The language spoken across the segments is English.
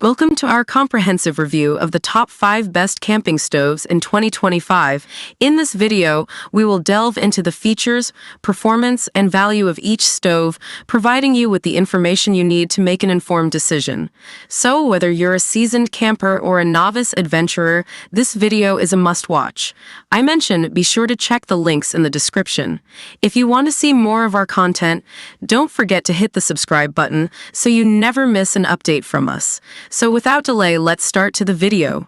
Welcome to our comprehensive review of the top 5 best camping stoves in 2025. In this video, we will delve into the features, performance, and value of each stove, providing you with the information you need to make an informed decision. So, whether you're a seasoned camper or a novice adventurer, this video is a must-watch. I mentioned be sure to check the links in the description. If you want to see more of our content, don't forget to hit the subscribe button so you never miss an update from us. So without delay, let's start to the video.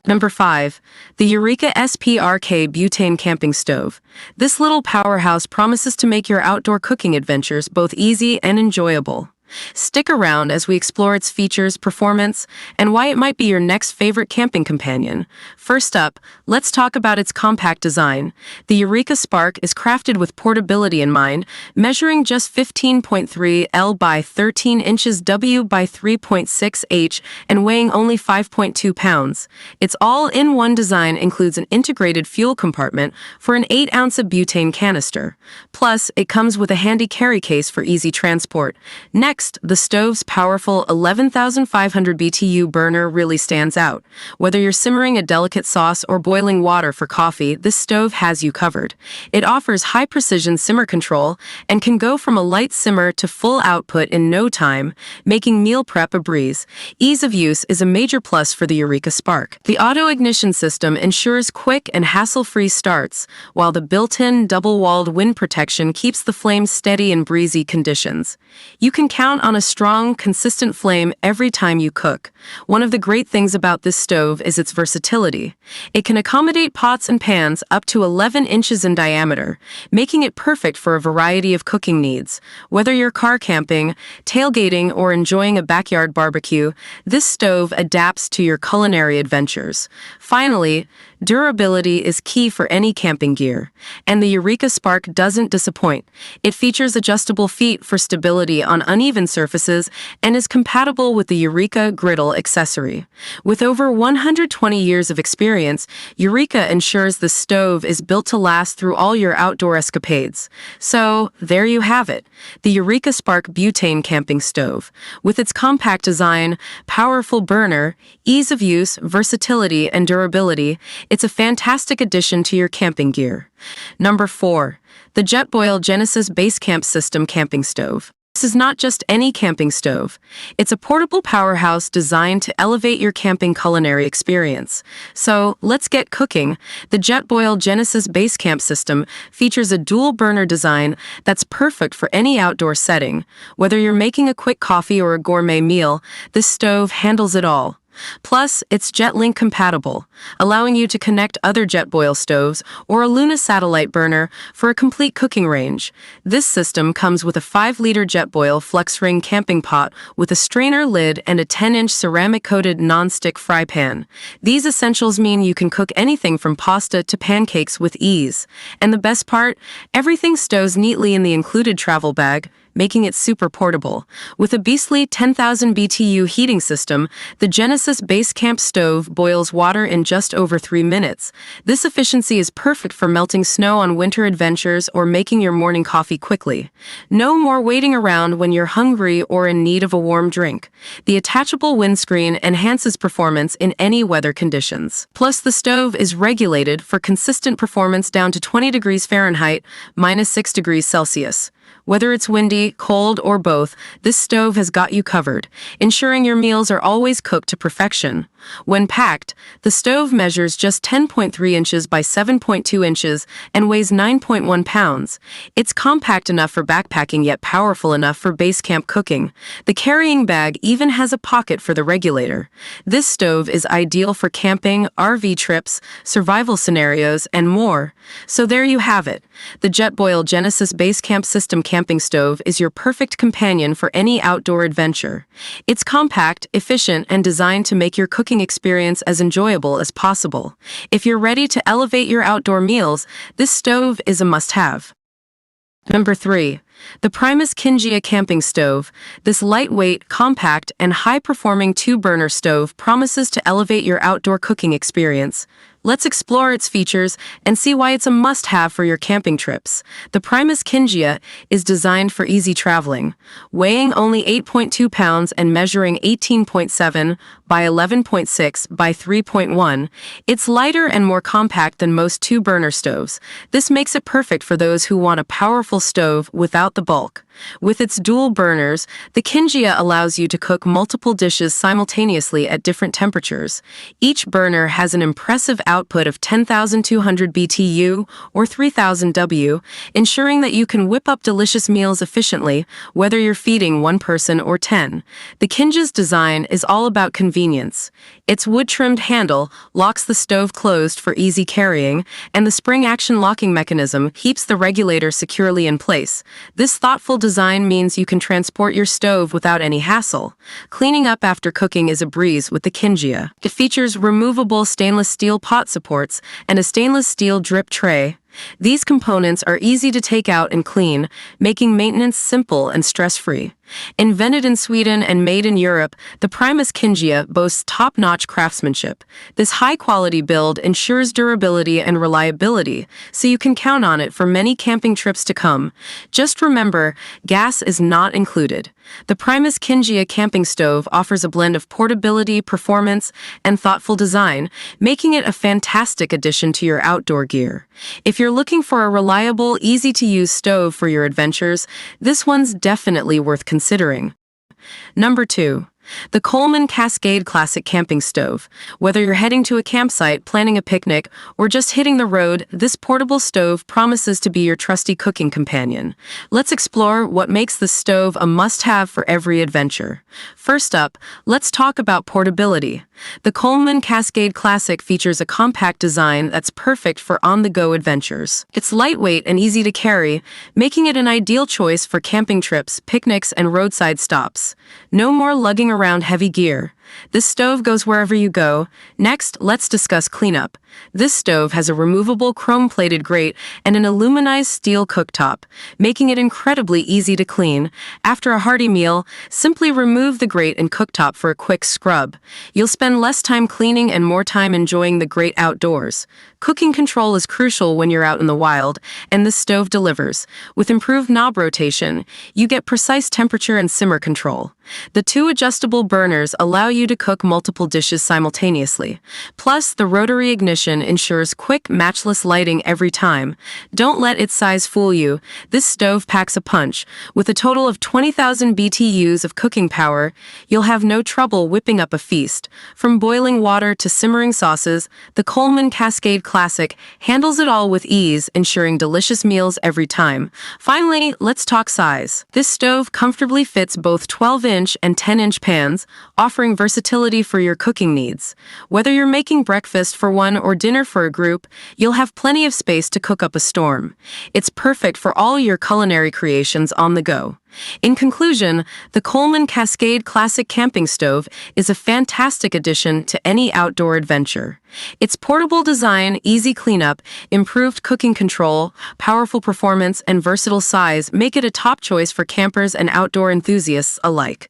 Number 5. The Eureka SPRK Butane Camping Stove. This little powerhouse promises to make your outdoor cooking adventures both easy and enjoyable. Stick around as we explore its features, performance, and why it might be your next favorite camping companion. First up, let's talk about its compact design. The Eureka SPRK is crafted with portability in mind, measuring just 15.3 L by 13 inches W by 3.6 H and weighing only 5.2 pounds. Its all-in-one design includes an integrated fuel compartment for an 8-ounce butane canister. Plus, it comes with a handy carry case for easy transport. Next, the stove's powerful 11,500 BTU burner really stands out. Whether you're simmering a delicate sauce or boiling water for coffee, this stove has you covered. It offers high-precision simmer control and can go from a light simmer to full output in no time, making meal prep a breeze. Ease of use is a major plus for the Eureka SPRK. The auto-ignition system ensures quick and hassle-free starts, while the built-in double-walled wind protection keeps the flames steady in breezy conditions. You can count on a strong, consistent flame every time you cook. One of the great things about this stove is its versatility. It can accommodate pots and pans up to 11 inches in diameter, making it perfect for a variety of cooking needs. Whether you're car camping, tailgating, or enjoying a backyard barbecue, this stove adapts to your culinary adventures. Finally, durability is key for any camping gear, and the Eureka SPRK doesn't disappoint. It features adjustable feet for stability on uneven surfaces and is compatible with the Eureka griddle accessory. With over 120 years of experience, Eureka ensures the stove is built to last through all your outdoor escapades. So, there you have it, the Eureka SPRK Butane Camping Stove. With its compact design, powerful burner, ease of use, versatility, and durability, it's a fantastic addition to your camping gear. Number 4. The Jetboil Genesis Basecamp System Camping Stove. This is not just any camping stove. It's a portable powerhouse designed to elevate your camping culinary experience. So, let's get cooking. The Jetboil Genesis Basecamp system features a dual-burner design that's perfect for any outdoor setting. Whether you're making a quick coffee or a gourmet meal, this stove handles it all. Plus, it's JetLink compatible, allowing you to connect other Jetboil stoves or a Luna satellite burner for a complete cooking range. This system comes with a 5-liter Jetboil FlexRing camping pot with a strainer lid and a 10-inch ceramic-coated non-stick fry pan. These essentials mean you can cook anything from pasta to pancakes with ease. And the best part? Everything stows neatly in the included travel bag, making it super portable. With a beastly 10,000 BTU heating system, the Genesis Basecamp stove boils water in just over 3 minutes. This efficiency is perfect for melting snow on winter adventures or making your morning coffee quickly. No more waiting around when you're hungry or in need of a warm drink. The attachable windscreen enhances performance in any weather conditions. Plus, the stove is regulated for consistent performance down to 20 degrees Fahrenheit, -6 degrees Celsius. Whether it's windy, cold, or both, this stove has got you covered, ensuring your meals are always cooked to perfection. When packed, the stove measures just 10.3 inches by 7.2 inches and weighs 9.1 pounds. It's compact enough for backpacking yet powerful enough for base camp cooking. The carrying bag even has a pocket for the regulator. This stove is ideal for camping, RV trips, survival scenarios, and more. So there you have it. The Jetboil Genesis Basecamp System Camping Stove is your perfect companion for any outdoor adventure. It's compact, efficient, and designed to make your cooking experience as enjoyable as possible. If you're ready to elevate your outdoor meals, this stove is a must-have. Number 3. The Primus Kinjia Camping Stove. This lightweight, compact, and high-performing 2-burner stove promises to elevate your outdoor cooking experience. Let's explore its features and see why it's a must-have for your camping trips. The Primus Kinjia is designed for easy traveling. Weighing only 8.2 pounds and measuring 18.7 by 11.6 by 3.1, it's lighter and more compact than most two-burner stoves. This makes it perfect for those who want a powerful stove without the bulk. With its dual burners, the Kinjia allows you to cook multiple dishes simultaneously at different temperatures. Each burner has an impressive output of 10,200 BTU or 3,000 W, ensuring that you can whip up delicious meals efficiently, whether you're feeding one person or 10. The Kinjia's design is all about convenience. Its wood-trimmed handle locks the stove closed for easy carrying, and the spring-action locking mechanism keeps the regulator securely in place. This thoughtful design means you can transport your stove without any hassle. Cleaning up after cooking is a breeze with the Kinjia. It features removable stainless steel pot supports and a stainless steel drip tray. These components are easy to take out and clean, making maintenance simple and stress-free. Invented in Sweden and made in Europe, the Primus Kinjia boasts top-notch craftsmanship. This high-quality build ensures durability and reliability, so you can count on it for many camping trips to come. Just remember, gas is not included. The Primus Kinjia camping stove offers a blend of portability, performance, and thoughtful design, making it a fantastic addition to your outdoor gear. If you're looking for a reliable, easy-to-use stove for your adventures, this one's definitely worth considering. Number 2. The Coleman Cascade Classic Camping Stove. Whether you're heading to a campsite, planning a picnic, or just hitting the road, this portable stove promises to be your trusty cooking companion. Let's explore what makes this stove a must-have for every adventure. First up, let's talk about portability. The Coleman Cascade Classic features a compact design that's perfect for on-the-go adventures. It's lightweight and easy to carry, making it an ideal choice for camping trips, picnics, and roadside stops. No more lugging around heavy gear. This stove goes wherever you go. Next, let's discuss cleanup. This stove has a removable chrome-plated grate and an aluminized steel cooktop, making it incredibly easy to clean. After a hearty meal, simply remove the grate and cooktop for a quick scrub. You'll spend less time cleaning and more time enjoying the great outdoors. Cooking control is crucial when you're out in the wild, and this stove delivers. With improved knob rotation, you get precise temperature and simmer control. The two adjustable burners allow you to cook multiple dishes simultaneously. Plus, the rotary ignition ensures quick, matchless lighting every time. Don't let its size fool you. This stove packs a punch. With a total of 20,000 BTUs of cooking power, you'll have no trouble whipping up a feast. From boiling water to simmering sauces, the Coleman Cascade Classic handles it all with ease, ensuring delicious meals every time. Finally, let's talk size. This stove comfortably fits both 12-inch and 10-inch pans, offering versatility for your cooking needs. Whether you're making breakfast for one or dinner for a group, you'll have plenty of space to cook up a storm. It's perfect for all your culinary creations on the go. In conclusion, the Coleman Cascade Classic Camping Stove is a fantastic addition to any outdoor adventure. Its portable design, easy cleanup, improved cooking control, powerful performance, and versatile size make it a top choice for campers and outdoor enthusiasts alike.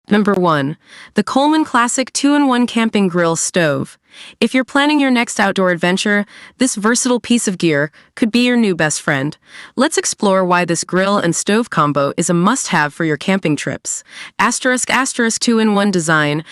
Number 1. The Coleman Classic 2-in-1 Camping Grill Stove. If you're planning your next outdoor adventure, this versatile piece of gear could be your new best friend. Let's explore why this grill and stove combo is a must-have for your camping trips. Asterisk 2-in-1 design.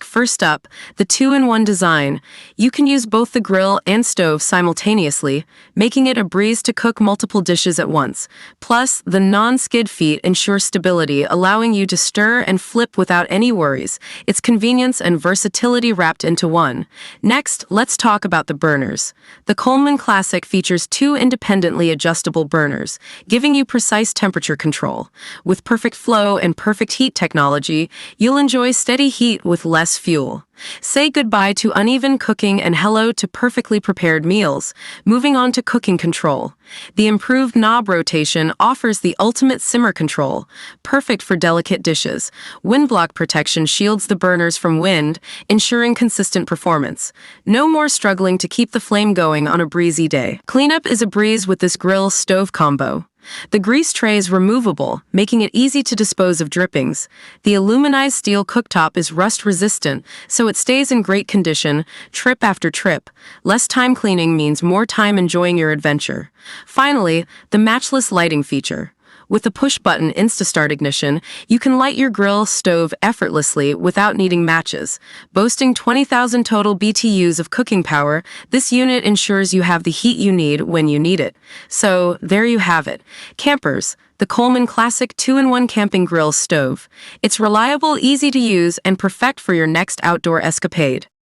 First up, the 2-in-1 design. You can use both the grill and stove simultaneously, making it a breeze to cook multiple dishes at once. Plus, the non-skid feet ensure stability, allowing you to stir and flip without any worries. It's convenience and versatility wrapped into one. Next, let's talk about the burners. The Coleman Classic features 2 independently adjustable burners, giving you precise temperature control. With perfect flow and perfect heat technology, you'll enjoy steady heat with less fuel. Say goodbye to uneven cooking and hello to perfectly prepared meals. Moving on to cooking control. The improved knob rotation offers the ultimate simmer control, perfect for delicate dishes. Wind block protection shields the burners from wind, ensuring consistent performance. No more struggling to keep the flame going on a breezy day. Cleanup is a breeze with this grill-stove combo. The grease tray is removable, making it easy to dispose of drippings. The aluminized steel cooktop is rust-resistant, so it stays in great condition, trip after trip. Less time cleaning means more time enjoying your adventure. Finally, the matchless lighting feature. With the push-button Instastart ignition, you can light your grill stove effortlessly without needing matches. Boasting 20,000 total BTUs of cooking power, this unit ensures you have the heat you need when you need it. So, there you have it. Campers, the Coleman Classic 2-in-1 Camping Grill Stove. It's reliable, easy to use, and perfect for your next outdoor escapade.